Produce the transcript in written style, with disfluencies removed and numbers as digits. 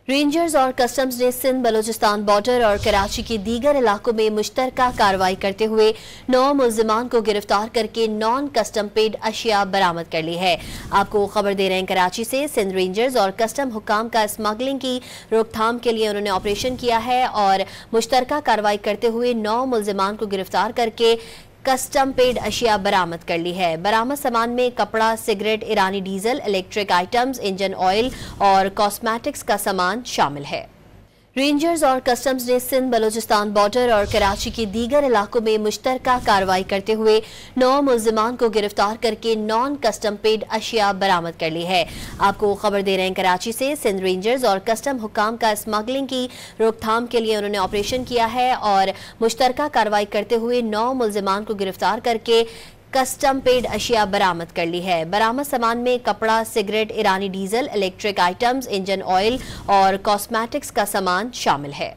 Rangers और customs ने Sindh Balochistan border और कराची के दीगर इलाकों में मुश्तरका कार्रवाई करते हुए 9 मुल्जिमान को गिरफ्तार करके नॉन कस्टम पेड अशिया बरामद कर ली है। आपको खबर दे रहे हैं कराची से। सिंध रेंजर्स और कस्टम हुक्काम का स्मगलिंग की रोकथाम के लिए उन्होंने ऑपरेशन किया है और मुश्तरका कार्रवाई करते हुए 9 मुल्जिमान को गिरफ्तार करके कस्टम पेड अशिया बरामद कर ली है। बरामद सामान में कपड़ा, सिगरेट, ईरानी diesel, electric items, engine oil और कॉस्मेटिक्स का सामान शामिल है। रेंजर्स और कस्टम्स ने सिंध बलोचिस्तान बॉर्डर और कराची के दीगर इलाकों में मुश्तरका कार्रवाई करते हुए 9 मुल्जिमान को गिरफ्तार करके नॉन कस्टम पेड अशिया बरामद कर ली है। आपको खबर दे रहे हैं कराची से। सिंध रेंजर्स और कस्टम हुक्काम का स्मगलिंग की रोकथाम के लिए उन्होंने ऑपरेशन किया है और मुश्तरका कार्रवाई करते हुए 9 मुल्जिमान को गिरफ्तार करके कस्टम पेड अशिया बरामद कर ली है। बरामद सामान में कपड़ा, सिगरेट, ईरानी diesel, electric items, engine oil और कॉस्मेटिक्स का सामान शामिल है।